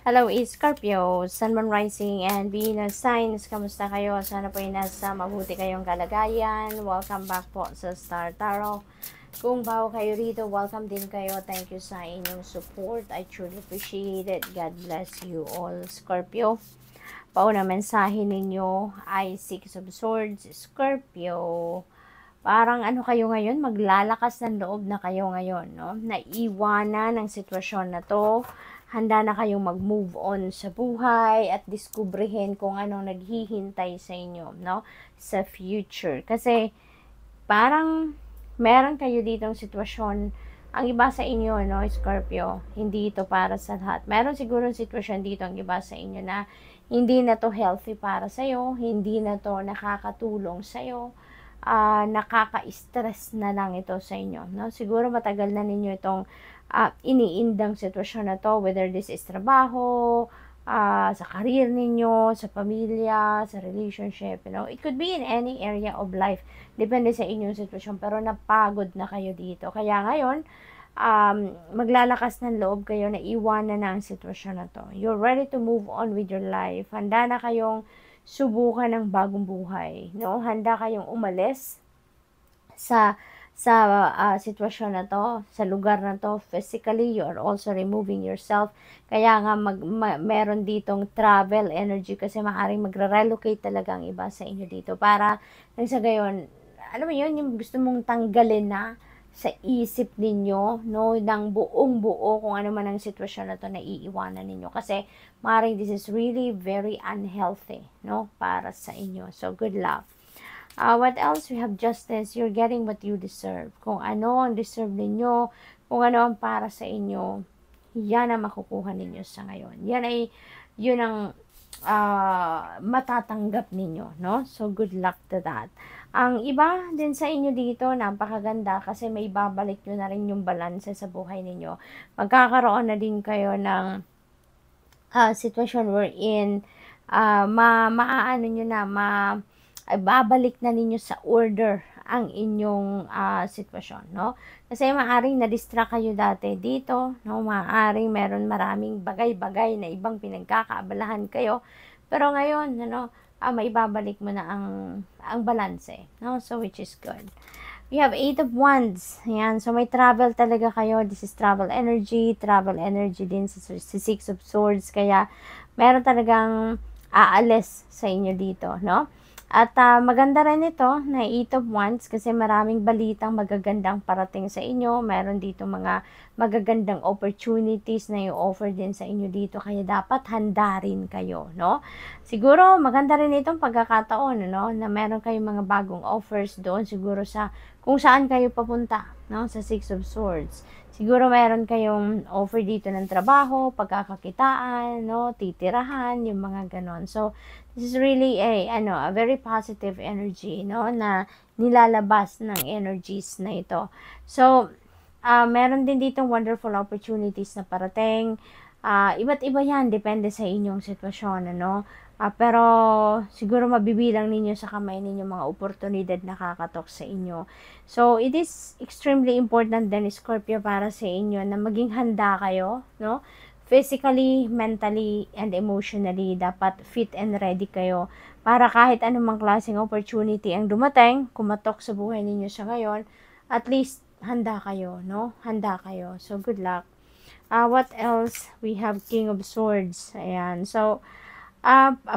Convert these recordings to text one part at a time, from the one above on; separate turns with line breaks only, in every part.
Hello, Scorpio, Sun, Moon, Rising, and Venus signs. Kamusta kayo? Sana po ay nasa mabuti kayong kalagayan. Welcome back po sa Star Tarot. Kung bago kayo rito, welcome din kayo. Thank you sa inyong support. I truly appreciate it. God bless you all, Scorpio. Pauna mensahe ninyo ay Six of Swords, Scorpio. Parang ano kayo ngayon, maglalakas ng loob na kayo ngayon, no? Naiwanan ng sitwasyon na to. Handa na kayong mag-move on sa buhay at diskubrihin kung anong naghihintay sa inyo, no? Sa future. Kasi parang meron kayo ditong sitwasyon. Ang iba sa inyo, no, Scorpio, hindi ito para sa lahat. Meron siguro sitwasyon dito ang iba sa inyo na hindi na to healthy para sa'yo, hindi na to nakakatulong sa'yo, nakaka-stress na lang ito sa inyo, no? Siguro matagal na ninyo itong iniindang sitwasyon na to, whether this is trabaho, sa career ninyo, sa pamilya, sa relationship, you know, it could be in any area of life, depende sa inyong sitwasyon, pero napagod na kayo dito, kaya ngayon, maglalakas ng loob kayo na iwanan na ang sitwasyon na to. You're ready to move on with your life, handa na kayong subukan ng bagong buhay, no? Handa kayong umalis sa sitwasyon na to, sa lugar na to. Physically, you are also removing yourself. Kaya nga meron ditong travel energy kasi maaaring magre-relocate talaga ang iba sa inyo dito para nang sa gayon, alam mo yun, yung gusto mong tanggalin na sa isip ninyo, no, ng buong buo kung ano man ang sitwasyon na to na iiwanan ninyo. Kasi maaaring this is really very unhealthy, no, para sa inyo. So, good luck. What else? We have justice. You're getting what you deserve. Kung ano ang deserve ninyo, kung ano ang para sa inyo, yan ang makukuha ninyo sa ngayon. Yun ang matatanggap ninyo, no? So, good luck to that. Ang iba din sa inyo dito, napakaganda kasi may babalik nyo na rin yung balanse sa buhay ninyo. Magkakaroon na din kayo ng sitwasyon wherein maaano nyo na, ay babalik na ninyo sa order ang inyong sitwasyon, no? Kasi maaring na-distract kayo dati dito, no? Maaring meron maraming bagay-bagay na ibang pinagkakaabalahan kayo. Pero ngayon, ano, maibabalik mo na ang balanse, no? So, which is good. We have 8 of Wands. Ayan. So, may travel talaga kayo. This is travel energy. Travel energy din sa 6 of Swords. Kaya, meron talagang aalis sa inyo dito, no? At maganda rin ito na 8 of Wands kasi maraming balitang magagandang parating sa inyo. Meron dito mga magagandang opportunities na i-offer din sa inyo dito. Kaya dapat handa rin kayo, no? Siguro maganda rin itong pagkakataon, no? Na meron kayong mga bagong offers doon siguro sa kung saan kayo papunta, no? Sa 6 of Swords. Siguro meron kayong offer dito ng trabaho, pagkakakitaan, no? Titirahan, yung mga ganon. So, this is really a very positive energy, no, na nilalabas ng energies na ito. So, meron din ditong wonderful opportunities na parating. Iba't iba yan, depende sa inyong sitwasyon, ano. Pero, siguro mabibilang ninyo sa kamay ninyo mga oportunidad na kakatok sa inyo. So, it is extremely important din, Scorpio, para sa inyo na maging handa kayo, no? Physically, mentally, and emotionally, dapat fit and ready kayo para kahit anumang klaseng opportunity ang dumating, kumatok sa buhay ninyo sa ngayon, at least handa kayo, no? Handa kayo. So, good luck. What else? We have King of Swords. Ayan. So,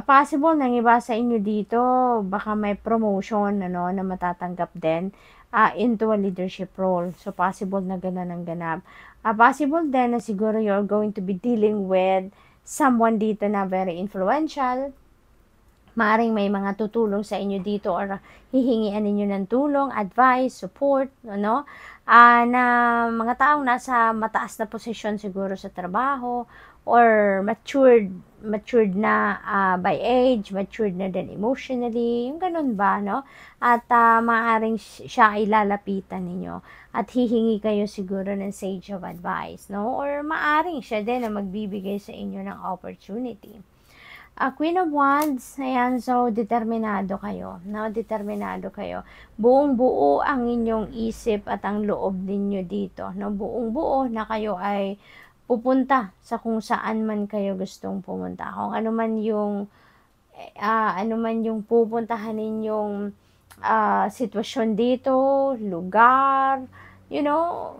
possible na iba sa inyo dito, baka may promotion, ano, na matatanggap din into a leadership role. So, possible na ganun ang ganap. Possible din na siguro you're going to be dealing with someone dito na very influential. Maaring may mga tutulong sa inyo dito or hihingian ninyo ng tulong, advice, support, ano, na mga taong nasa mataas na posisyon siguro sa trabaho or matured na by age, matured na din emotionally, yung ganun ba, no? At maaaring siya ay lalapitan ninyo at hihingi kayo siguro ng sage of advice, no? Or maaaring siya din na magbibigay sa inyo ng opportunity. Queen of Wands, ayan, so determinado kayo, no? Determinado kayo. Buong buo ang inyong isip at ang loob ninyo dito, no? Buong buo na kayo ay pupunta sa kung saan man kayo gustong pumunta. Kung ano man yung pupuntahan ninyong sitwasyon dito, lugar, you know,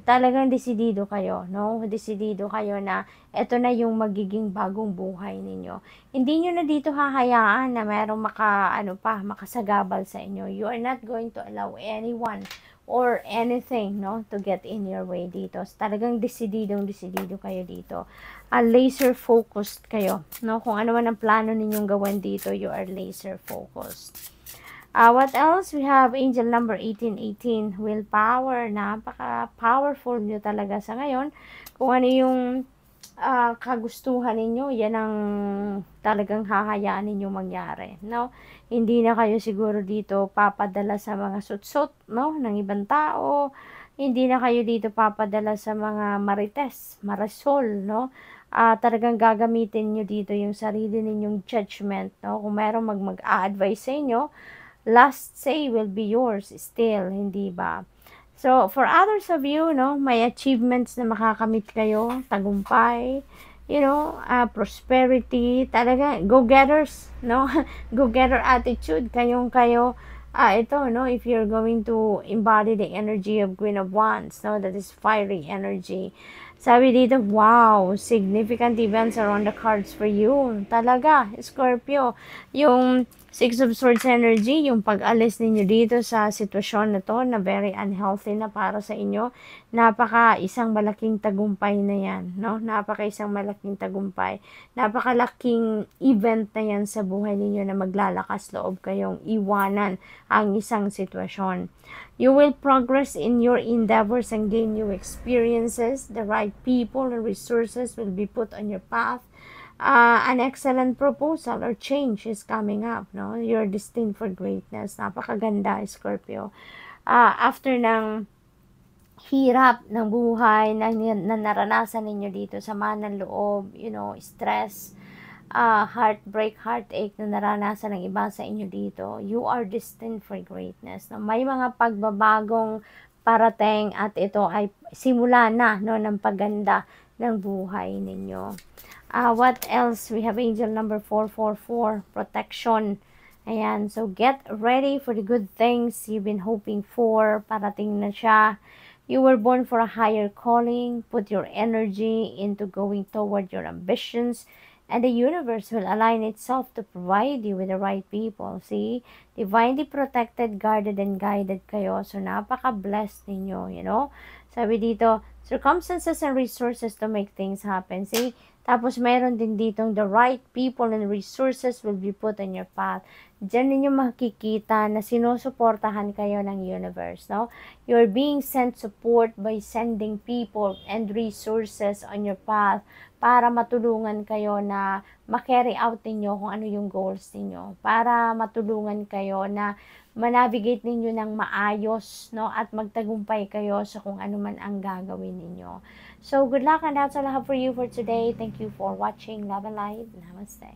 talagang desidido kayo, no? Desidido kayo na eto na yung magiging bagong buhay ninyo. Hindi nyo na dito hahayaan na mayroong makasagabal sa inyo. You are not going to allow anyone or anything, no, to get in your way dito. Talagang desidido kayo dito. Laser focused kayo, no? Kung ano man ang plano ninyong gawin dito, you are laser focused. What else? We have angel number 1818, willpower. Napaka-powerful nyo talaga sa ngayon. Kung ano yung kagustuhan ninyo, yan ang talagang hahayaan ninyo mangyari, no? Hindi na kayo siguro dito papadala sa mga sutsot, no, ng ibang tao. Hindi na kayo dito papadala sa mga marites, marasol, no? Talagang gagamitin nyo dito yung sarili ninyong judgment, no? Kung merong mag-a-advise sa inyo, last say will be yours still, hindi ba? So, for others of you, no, may achievements na makakamit kayo, tagumpay, prosperity, talaga, go-getters, no? Go-getter attitude, kayo, ito, no, if you're going to embody the energy of Queen of Wands, no, that is fiery energy. Sabi dito, wow, significant events are on the cards for you. Talaga, Scorpio, yung Six of Swords energy, yung pag-alis ninyo dito sa sitwasyon na to na very unhealthy na para sa inyo, isang malaking tagumpay na yan, no? Isang malaking tagumpay. Napakalaking event na yan sa buhay ninyo na maglalakas loob kayong iwanan ang isang sitwasyon. You will progress in your endeavors and gain new experiences. The right people and resources will be put on your path. An excellent proposal or change is coming up, no? You're destined for greatness. Napakaganda, Scorpio. After ng hirap ng buhay na naranasan ninyo dito, sama ng loob, stress, heartbreak, heartache na naranasan ng iba sa inyo dito, you are destined for greatness. No? May mga pagbabagong parating at ito ay simula na, no, ng pagganda ng buhay ninyo. What else? We have angel number 444, protection. Ayan, so get ready for the good things you've been hoping for. Parating na siya. You were born for a higher calling. Put your energy into going toward your ambitions, and the universe will align itself to provide you with the right people. See? Divinely protected, guarded, and guided kayo. So, napaka-blessed ninyo, Sabi dito, circumstances and resources to make things happen. See? Tapos, meron din ditong the right people and resources will be put on your path. Diyan ninyo makikita na sinusuportahan kayo ng universe, no? You're being sent support by sending people and resources on your path para matulungan kayo na ma-carry out ninyo kung ano yung goals ninyo. Para matulungan kayo na manavigate ninyo ng maayos, no? At magtagumpay kayo sa kung ano man ang gagawin ninyo. So, good luck, and that's all I have for you for today. Thank you for watching. Love and light. Namaste.